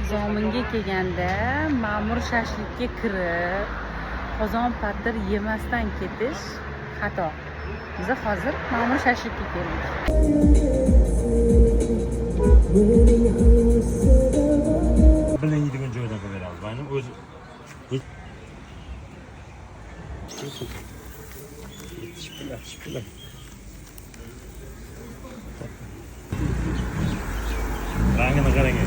Zominga kelganda ma'mur shashlikka kirib, qozon patir yemasdan ketish xato. Biz hozir ma'mur shashlikka keldik. Bilan yeydigan joydan qilib beramiz. Mana o'zi Şipiller. Rangini qarang.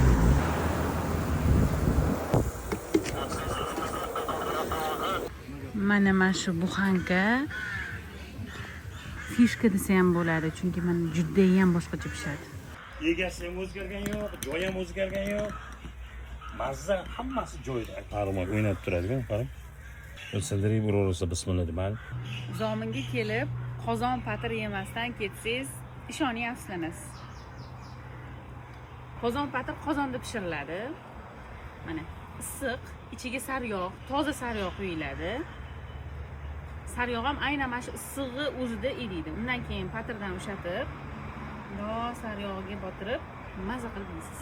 Mana shu buxanka fishka desa ham bo'ladi, chunki mana juda ham boshqacha pishadi. Egasi ham o'zgargan yo'q, joy ham o'zgargan yo'q. Mazza hammasi joyida. Armoq o'ynab turadigan, qarang. O'ldirib urursa bismillah demal. Zominga kelib, qozon patir yemasdan ketsangiz, ishonyapsizlar. Qozon patir qozonda pishiriladi. Mana issiq, ichiga sariyog', toza sariyog' quyiladi. Sariyog' ham aynan mana shu issig'i o'zida eriydi. Undan keyin patirdan ushatib, sariyog'iga botirib, maza qilib yeysiz.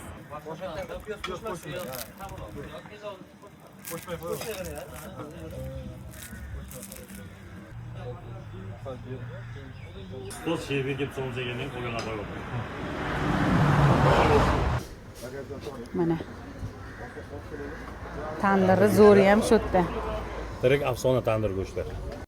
Toz şehir gelip sonuca gelmeyin, o yana koyalım. Mana tandiri zo'ri ham shu yerda. Direkt afsona tandır go'shtlar.